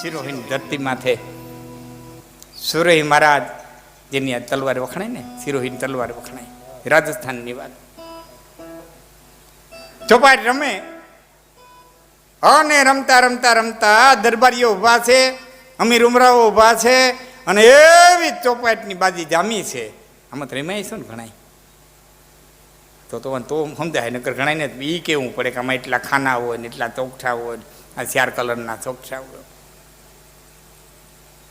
સિરોહીની ધરતી માથે સુરોહી મહારાજ જેની આ તલવાર વખણાય ને, સિરોહીની તલવાર વખણાય, રાજસ્થાનની વાત. ચોપાટ રમે અને રમતા રમતા રમતા દરબારીઓ ઉભા છે, અમીર ઉમરાઓ ઉભા છે, અને એવી ચોપાટની બાજી જામી છે. આમાં તો રમાય છે ને ઘણાય, તો સમજાય. નકર ઘણાય ને એ કેવું પડે કે આમાં એટલા ખાના હોય ને એટલા ચોકઠા હોય, આ 4 કલરના ચોકઠા હોય.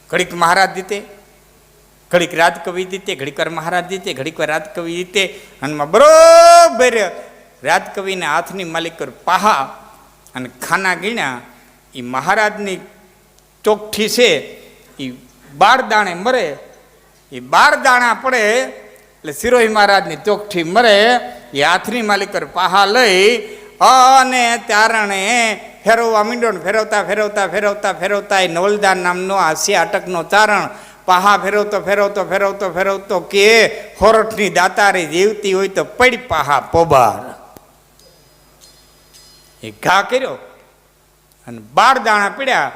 ઘડીક મહારાજ જીતે, ઘડીક રાજકવિ જીતે, ઘડીક વાર મહારાજ જીતે, ઘડીક વાર રાજકવિ જીતે. અને બરોબર રાજકવિના હાથની માલિક પાહા અને ખાના ગીણ્યા. એ મહારાજની ચોકઠી છે એ 12 દાણે મરે. એ 12 દાણા પડે એટલે સિરોહી મહારાજની ચોકઠી મરે. એ હાથની માલિકર પાહા લઈ અને તારણે ફેરવવા માંડ્યો ને ફેરવતા ફેરવતા ફેરવતા ફેરવતા એ નવલદાન નામનો હાસ્ય અટકનો ચારણ પાહા ફેરવતો ફેરવતો ફેરવતો ફેરવતો કે હોરઠની દાતારી જીવતી હોય તો પડી પાહા પોબાર. એ ઘા કર્યો અને 12 દાણા પીડ્યા.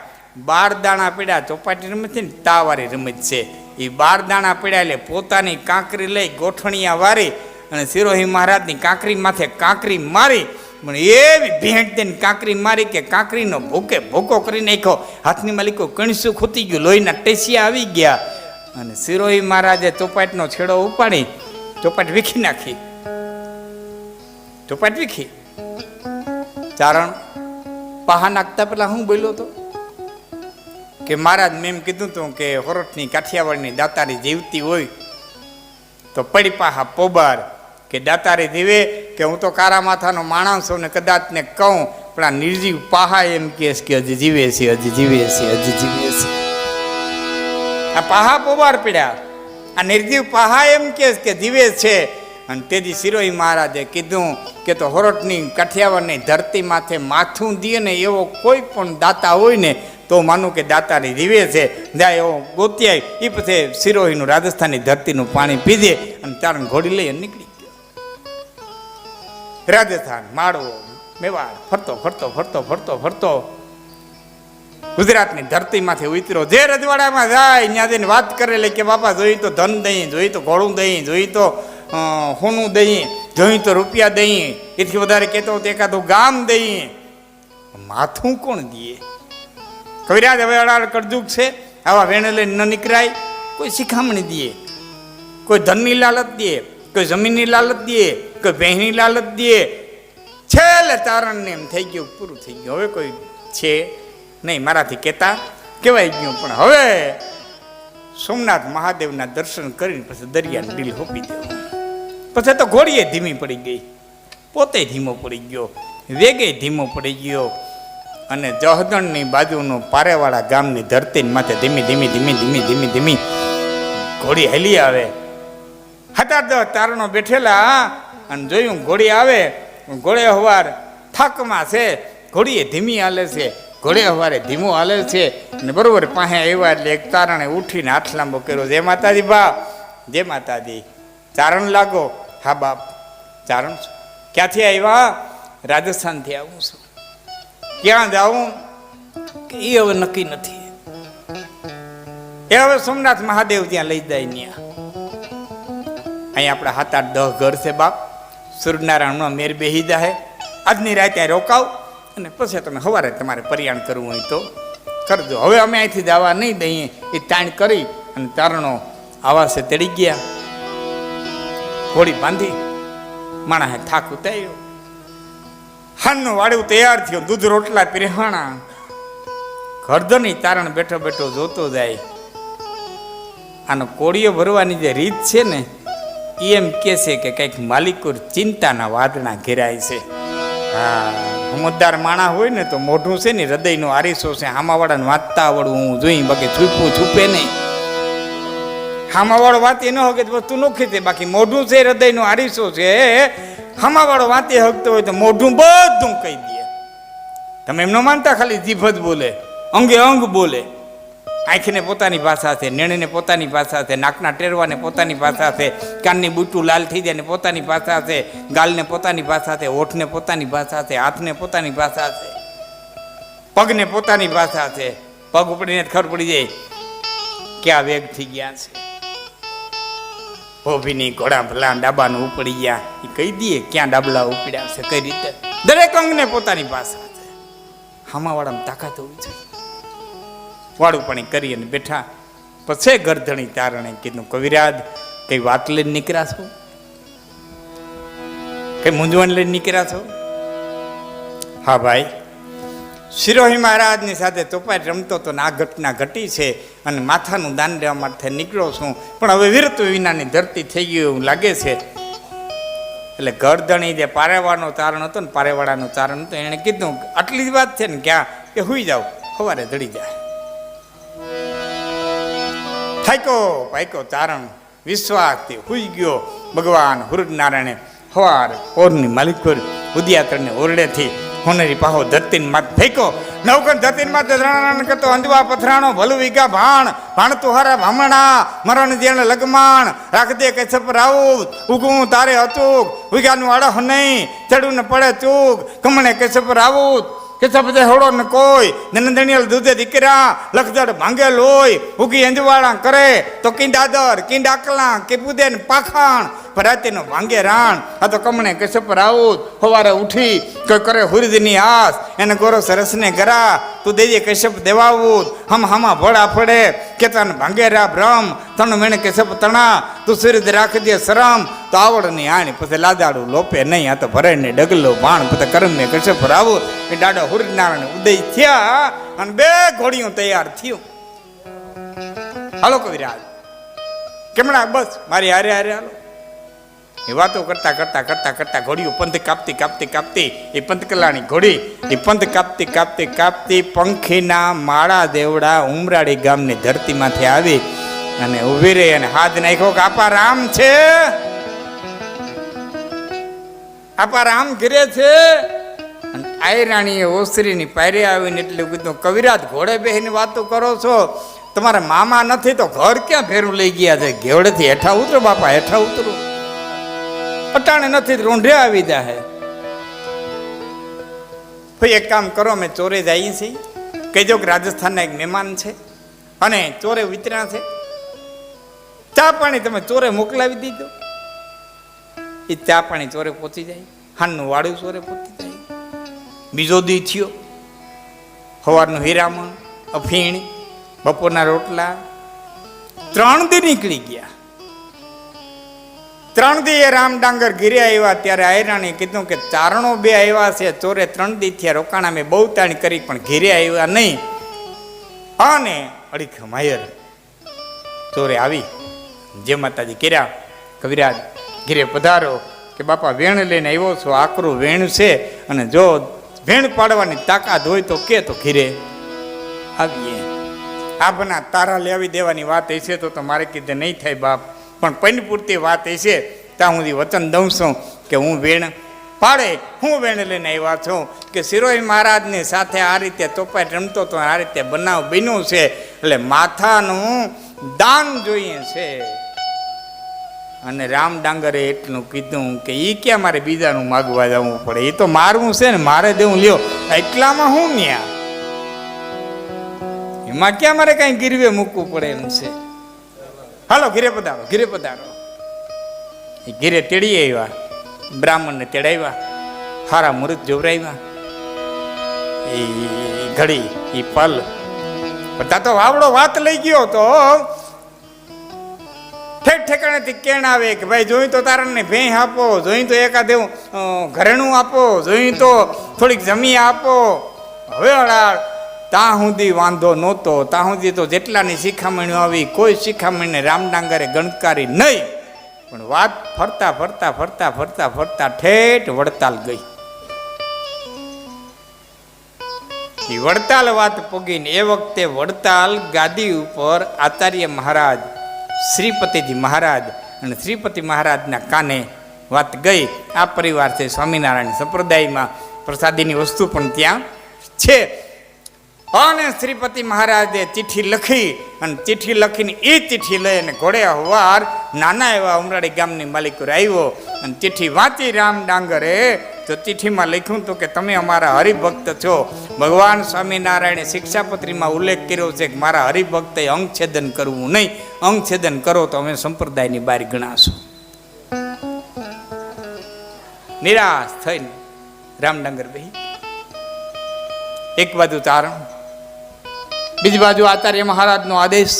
12 દાણા પીડ્યા. ચોપાટી રમત છે ને તાવારી રમત છે. એ 12 દાણા પીડ્યા એટલે પોતાની કાંકરી લઈ ગોઠણિયા વારી અને સિરોહી મહારાજની કાંકરી માથે કાંકરી મારી. પણ એવી ભેંટ દઈને કાંકરી મારી કે કાંકરીનો ભૂકે ભૂકો કરી નાખ્યો. હાથની માલિકો કણસું ખૂતી ગયું, લોહીના ટેસિયા આવી ગયા. અને સિરોહી મહારાજે ચોપાટનો છેડો ઉપાડી ચોપાટ વીખી નાખી. ચોપાટ વીખી. ચારણ પાહા નાખતા પેલા હું બોલ્યો હતો કે મહારાજ મેં એમ કીધું હતું કે હોરઠની કાઠિયાવાડની દાતારી જીવતી હોય તો પડી પાહા પોબાર. કે દાતારી જીવે કે હું તો કારા માથાનો માણસ છું ને કદાચ ને કહું, પણ આ નિર્જીવ પાહા એમ કહે કે હજી જીવે છે, હજી જીવે છે, હજી જીવે છે. આ પાહા પોબાર પીડ્યા. આ નિર્જીવ પાહા એમ કહે કે જીવે છે. અને તેથી સિરોહી મહારાજે કીધું કે તો હોરઠની કાઠિયાવાડની ધરતી માથે માથું દે ને એવો કોઈ પણ દાતા હોય ને તો માનું કે દાતારી જીવે છે. જાય એવો ગોત્યાય. એ પછી સિરોહીનું રાજસ્થાનની ધરતીનું પાણી પીધે અને ચારણ ઘોડી લઈ નીકળી રાજસ્થાન, માળવો, મેવાડ ફરતો ફરતો ફરતો ફરતો ફરતો ગુજરાતની ધરતીમાંથી ઉતર્યો. જે રજવાડામાં જાય ત્યાં જઈને વાત કરે લે કે બાપા જોઈ તો ધન દઈ, જોઈ તો ઘોડું દઈ, જોઈ તો હોનું દઈ, જોઈ તો રૂપિયા દઈ, એથી વધારે કહેતો એકાદું ગામ દઈ. માથું કોણ દે? કવિરાજ હવે અડાડ કડજુગ છે, આવા વેણે લઈને ન નીકળાય. કોઈ શિખામણી દે, કોઈ ધનની લાલચ દે, કોઈ જમીનની લાલચ દે, કોઈ બહેની લાલચ દે. છેલ્લે તારણને એમ થઈ ગયું પૂરું થઈ ગયું. હવે કોઈ છે નહીં મારાથી કહેતા કહેવાય ગયું. પણ હવે સોમનાથ મહાદેવના દર્શન કરીને પછી દરિયાને ડીલ હોપી દેવું. પછી તો ઘોડીએ ધીમી પડી ગઈ, પોતે ધીમો પડી ગયો, વેગે ધીમો પડી ગયો. અને જહદણની બાજુનો પારેવાળા ગામની ધરતી માથે ધીમી ધીમી ધીમી ધીમી ધીમી ધીમી ઘોડી હેલી આવે. 7-10 તારણો બેઠેલા અને જોયું ઘોડી આવે. ઘોડે હવાર થાકમાં છે, ઘોડીએ ધીમી હાલે છે, ઘોડે હવારે ધીમો હાલે છે. અને બરોબર પાસે આવ્યા એટલે એક તારણે ઉઠીને હાથ લાંબો કર્યો. જય માતાજી બાપ, જય માતાજી. ચારણ લાગો? હા બાપ ચારણ. ક્યાંથી આવ્યા? રાજસ્થાનથી આવું છું. ક્યાં જાઉં એ હવે નક્કી નથી. એ હવે સોમનાથ મહાદેવ ત્યાં લઈ જાય. ત્યાં અહીંયા આપણા 7-8-10 ઘર છે બાપ. સૂર્યનારાયણનો મેર બેહી જાય. આજની રાત ત્યાં રોકાવ અને પછી તમે સવારે તમારે પરિયાણ કરવું હોય તો કરજો. હવે અમે અહીંથી જવા નહીં દઈએ. એ તાણ કરી અને તારણો આવાસે તેડી ગયા. ઘોડી બાંધી, માણસે થાક ઉતાર્યો. હાનનું વાડું તૈયાર થયું, દૂધ રોટલા પીરહાણા. ઘરધની તારણ બેઠો બેઠો જોતો જાય. આનો કોળીઓ ભરવાની જે રીત છે ને એમ કે છે કે કંઈક માલિકો ચિંતાના વાદળા ઘેરાય છે. હા, સમજદાર માણા હોય ને તો મોઢું છે ને હૃદયનો આરીસો છે. હામાવાળાને વાંચતા આવડવું હું જોઈ, બાકી છૂપવું છૂપે નહીં. હામાવાળો વાંચી ન હોય વસ્તુ નોખી છે, બાકી મોઢું છે હૃદયનો આરીસો છે. હામાવાળો વાંચી શકતો હોય તો મોઢું બધું કહી દે. તમે એમ ન માનતા ખાલી જીભ જ બોલે, અંગે અંગ બોલે. આંખને પોતાની ભાષા છે, નેણને પોતાની ભાષા છે, નાકના ટેરવાને પોતાની ભાષા છે, કાનની બુટું લાલ થઈ જાય ને પોતાની ભાષા છે, ગાલને પોતાની ભાષા છે, હોઠને પોતાની ભાષા છે, હાથને પોતાની ભાષા છે. પગને પોતાની ભાષા છે, પગ ઉપડીને ખબર પડી જાય ક્યાં વેગ થઈ ગયા છે. ભોભીની ઘોડા ભલા ડાબાનું ઉપડી ગયા એ કહી દઈએ ક્યાં ડાબલા ઉપડ્યા છે કઈ રીતે. દરેક અંગને પોતાની ભાષા છે. હામાવાળામાં તાકાત હોવી જોઈએ. વાળું પાણી કરી અને બેઠા. પછી ગરધણી તારણે કીધું, કવિરાજ કઈ વાત લઈને નીકળ્યા છો, કઈ મૂંઝવણ લઈને નીકળ્યા છો? હા ભાઈ, શિરોહી મહારાજની સાથે તોપાટ રમતો તો આ ઘટના ઘટી છે અને માથાનું દાન દેવા માટે નીકળ્યો છું, પણ હવે વીરત્વ વિનાની ધરતી થઈ ગઈ એવું લાગે છે. એટલે ગરધણી જે પારેવાળાનો તારણ હતો ને, પારેવાળાનું તારણ હતું, એણે કીધું આટલી જ વાત છે ને ક્યાં કે હુઈ જાઓ, સવારે ધડી જાય. થાક્યો પાક્યો તારણ વિશ્વાસથી હુઈ ગયો. ભગવાન હુરનારાયણે સવાર ઓરની માલિક ઉદયાત્રને ઓરડેથી હોનેરી પાહો ધરતીને માથ ફેંક્યો. નવકણ ધરતીને માથે ધરાણ કરતો અંજવા પથરાણો ભલું વીઘા ભાણ ભાણ તુહારા ભામણા મરણ જેણ લગમાણ રાખ દે કશ્યપ રાઉત ઉગું તારે અચૂક વીઘાનું અડહ નહીં ચડું ને પડે ચૂક કમણે કશ્યપ રાઉત કશ્યપ જે હોડો ને કોઈ નંદણીયલ દૂધે દીકરા લખદડ ભાંગે લોય ઉગી અંજવાળા કરે તો કિંડ આદર કિંડ આકલા કે પૂદે ને પાખાણ ભરાતીનો ભાંગે રાણ. આ તો કમણે કશ્યપ રાઉત સવારે ઉઠી કોઈ કરે હુરદની આસ એને ગોરો સરસને ગરા તું દેજે કશ્યપ દેવાવું હમ હામા ભોળા ફળે કે તને ભાંગે રા ભ્રમ તને મેણે કશ્યપ તણા તું સુરદ રાખજે શરમ તો આવડની આણી પછી લાદાડું લોપે નહીં. આ તો ભરે ને ડગલો ભાણ પછી કરમે કશ્યપ રાવું એ દાડો હુરનારાયણ ઉદય થયા અને બે ઘોડીઓ તૈયાર થયું. હાલો કવિરાજ કેમણા બસ મારી હારે હારે હાલો. એ વાતો કરતા કરતા કરતા કરતા ઘોડીઓ પંથ કાપતી કાપતી કાપતી એ પંથકલાની ઘોડી એ પંથ કાપતી કાપતી કાપતી પંખીના માળા દેવડા ઉમરાળી ગામની ધરતીમાંથી આવી અને ઊભી રહી અને હાથ નાખ્યો કે આપા રામ છે, આપા રામ ઘરે છે. આઈ રાણીએ ઓસરીની પાયરે આવીને એટલું કીધું, કવિરાજ ઘોડે બેહીને વાતો કરો છો, તમારા મામા નથી તો ઘર ક્યાં ફેરું લઈ ગયા છે? ઘોડેથી હેઠા ઉતરો બાપા, હેઠા ઉતરો. અટાણે નથી રૂંઢે આવી જાય. ભાઈ એક કામ કરો, અમે ચોરે જઈએ છીએ, કહેજો કે રાજસ્થાનના એક મહેમાન છે અને ચોરે વિતર્યા છે, ચા પાણી તમે ચોરે મોકલાવી દીધો. એ ચા પાણી ચોરે પહોંચી જાય, હાનનું વાડું ચોરે પહોંચી જાય. બીજો દી થયો, સવારનું હીરામણ અફીણ બપોરના રોટલા, 3 દી નીકળી ગયા. 3 દી એ રામ ડાંગર ઘીરે આવ્યા ત્યારે આયરાણી કીધું કે ચારણો 2 આવ્યા છે, ચોરે 3 દી થયા રોકાણા મેં બહુ તાણી કરી પણ ઘીરે આવ્યા નહીં. અને અડીખ માયર ચોરે આવી જે માતાજી કર્યા, કવિરાજ ઘીરે પધારો કે બાપા વેણ લઈને આવ્યો છો, આકરું વેણ છે અને જો વેણ પાડવાની તાકાત હોય તો કે તો ઘીરે આવીએ. આ બના તારા લેવી દેવાની વાત હશે તો મારે કીધે નહીં થાય બાપ, પણ પૈન પૂરતી વાત હશે ત્યાં હું વચન દઉં છું કે હું વેણ પાડે હું વેણ લઈને આવ્યા છું કે શિરોઈ મહારાજની સાથે આ રીતે તોપાટ રમતો તો આ રીતે બનાવ બન્યું છે. એટલે માથાનું દાન જોઈએ છે. અને રામ ડાંગરે એટલું કીધું કે એ ક્યાં મારે બીજાનું માગવા જવું પડે, એ તો મારવું છે ને મારે દેવું લ્યો, એટલામાં હું ન્યા એમાં ક્યાં મારે કઈ ગીરવે મૂકવું પડે એમ છે. હાલો ઘીરે પધારો, ઘીરે પધારો. એ ઘીરે તેડી આવ્યા, બ્રાહ્મણને તેડાવ્યા, હારા મુહૂર્ત જોવરાવ્યા. એ ઘડી એ પલ બધા તો વાવડો વાત લઈ ગયો તો ઠેક ઠેકાણેથી કેણ આવે કે ભાઈ જોઈ તો તારણને ભેં આપો, જોઈ તો એકાદ એવું ઘરેણું આપો, જોઈ તો થોડીક જમી આપો. હવે અડાળ ત્યાં સુધી વાંધો નહોતો, ત્યાં સુધી તો જેટલાની શિખામણીઓ આવી કોઈ શિખામણીને રામ ડાંગરે ગણકારી નહીં. પણ વાત ફરતા ફરતા ફરતા ફરતા ફરતા ઠેઠ વડતાલ ગઈ. એ વડતાલ વાત પગીને એ વખતે વડતાલ ગાદી ઉપર આચાર્ય મહારાજ શ્રીપતિજી મહારાજ અને શ્રીપતિ મહારાજના કાને વાત ગઈ. આ પરિવાર છે સ્વામિનારાયણ સંપ્રદાયમાં, પ્રસાદીની વસ્તુ પણ ત્યાં છે. અને શ્રીપતિ મહારાજે ચિઠ્ઠી લખી અને ચિઠ્ઠી લખીને એ ચિઠ્ઠી લઈ અને ઘોડે હવાર નાના એવા ઉમરાળી ગામની માલિક આવ્યો અને ચિઠ્ઠી વાંચી રામ ડાંગરે તો ચિઠ્ઠીમાં લખ્યું હતું કે તમે અમારા હરિભક્ત છો. ભગવાન સ્વામિનારાયણે શિક્ષાપત્રીમાં ઉલ્લેખ કર્યો છે કે મારા હરિભક્તે અંગછેદન કરવું નહીં. અંગછેદન કરો તો અમે સંપ્રદાયની બહાર ગણાશું. નિરાશ થઈને રામડાંગર બેહી, એક બાજુ તારણ, બીજી બાજુ આચાર્ય મહારાજનો આદેશ.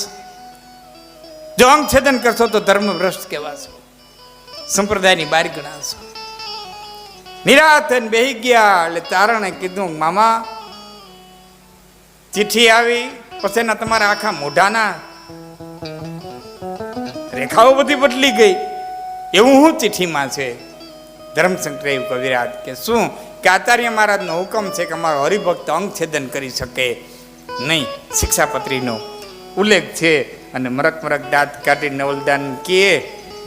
જો અંગછેદન કરશો તો ધર્મભ્રષ્ટ કહેવાશો, સંપ્રદાયની બહાર ગણાશો. નિરાશ થઈને બેહી ગયા. એટલે તારણે કીધું, મામા ચિઠ્ઠી આવી પછીના તમારા આખા મોઢાના રેખાઓ બધી બદલી ગઈ, એવું હું ચિઠ્ઠીમાં છે? ધર્મશંકરે એવું કવિરાજ કે શું કે આચાર્ય મહારાજનો હુકમ છે કે અમારો હરિભક્ત અંગછેદન કરી શકે નહીં. શિક્ષાપત્રીનો ઉલ્લેખ છે. અને મરક દાંત કાઢી નવલદાન કે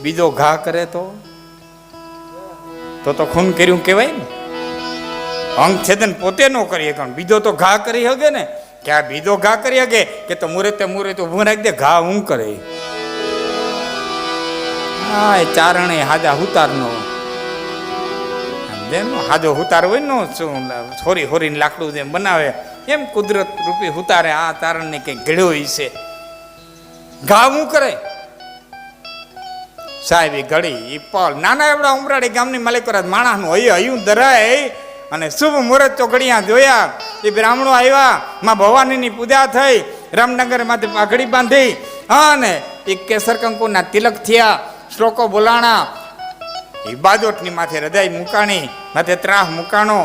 બીજો ઘા કરે તો ખૂન કર્યું કહેવાય ને. અંગછેદન પોતે ન કરી શકે, બીજો તો ઘા કરી શકે ને. કે આ બીજો ઘા કરી શકે કે તો મુરતે ઊભું રાખી દે, ઘા હું કરે. હા, એ ચારણે હાજા હુતારનો હાજો હુતાર હોય ને, છોરી હોરીને લાકડું જેમ બનાવે એમ કુદરત રૂપી હુતારે આ તારણને કઈ ઘડ્યો છે. ઘા હું કરે સાહેબ એ ઘડી એ પલ નાના એવડા ઉમરાડી ગામની માલિકોરાજ માણસનું હયું ધરાય અને શુભ મુહૂર્ત ચોકડિયા જોયા. એ બ્રાહ્મણો આવ્યા, માં ભવાનીની પૂજા થઈ, રામનગર માંથી પાઘડી બાંધી અને એ કેસર કંકુના તિલક થયા, શ્લોકો બોલાણા, એ બાજોટની માથે રજાઈ મુકાણી, માથે ત્રાહ મુકાણો,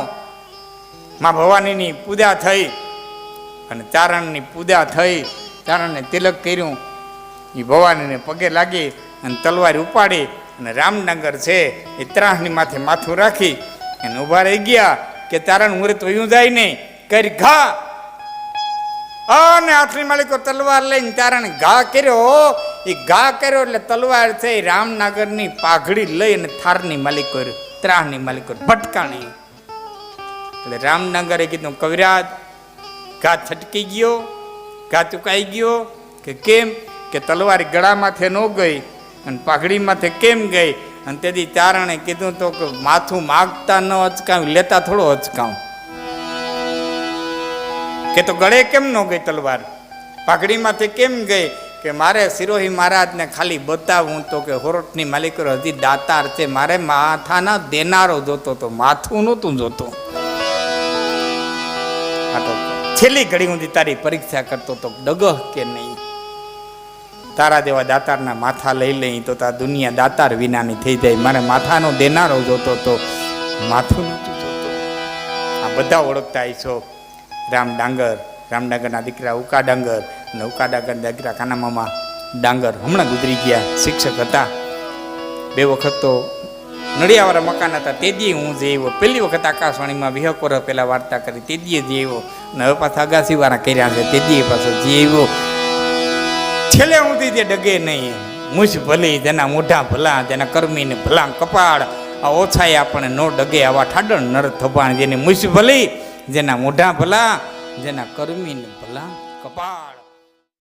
માં ભવાનીની પૂજા થઈ અને ચારણની પૂજા થઈ. ચારણને તિલક કર્યું, એ ભવાનીને પગે લાગી અને તલવાર ઉપાડી અને રામનગર છે એ ત્રાહની માથે માથું રાખી અને ઉભા રહી ગયા કે ચારણ મુહૂર્ત વયું જાય નહીં, કરી ઘા. અને હાથની માલિકો તલવાર લઈને ચારણ ઘા કર્યો. એ ઘા કર્યો એટલે તલવાર છે એ રામનગરની પાઘડી લઈ અને થારની માલિકો ત્રાહની માલિકો ભટકાણી. એટલે રામનગરે કીધું, કવિરાજ ઘા છટકી ગયો, ઘા ચુકાઈ ગયો. કે કેમ? કે તલવાર ગળા માથે ન ગઈ અને પાઘડી માથે કેમ ગઈ? અને તેથી ચારણે કીધું તો કે માથું માગતા ન અચકાવ્યું, લેતા થોડો અચકાવું. કે તો ગળે કેમ ન ગઈ તલવાર, પાઘડી માથે કેમ ગઈ? કે મારે સિરોહી મહારાજને ખાલી બતાવું તો કે હોરટની માલિકો હજી દાતાર છે, મારે માથાના દેનારો જોતો તો, માથું નહોતું જોતો. આ તો છેલ્લી ઘડી સુધી તારી પરીક્ષા કરતો તો ડગહ કે નહીં. તારા જેવા દાતારના માથા લઈ લઈ તો તાર દુનિયા દાતાર વિનાની થઈ જાય. મારે માથાનો દેનારો જોતો તો માથું નહોતું જોતો. આ બધા ઓળખતા છો. રામડાંગરના દીકરા ઉકા ડાંગર અને ઉકા ડાંગરના દીકરા કાના મામા ડાંગર હમણાં ગુજરી ગયા. શિક્ષક હતા. 2 વખત તો નડિયાવાળા મકાન હતા, તે દી હું જે આવ્યો. પહેલી વખત આકાશવાણીમાં 20 વર્ષ પહેલાં વાર્તા કરી, તે દીએ જે આવ્યો. અને હવે પાછા અગાસીવાળા કર્યા છે, તે દીએ પાછો જે આવ્યો. છેલ્લે સુધી જે ડગે નહીં. મૂછ ભલી જેના મોઢા ભલા, જેના કર્મીને ભલા કપાળ. આ ઓછાએ આપણને નો ડગે આવા ઠાડણ નર થબાણ. જેની મૂછ ભલી, જેના મોઢા ભલા, જેના કર્મીને ભલા કપાળ.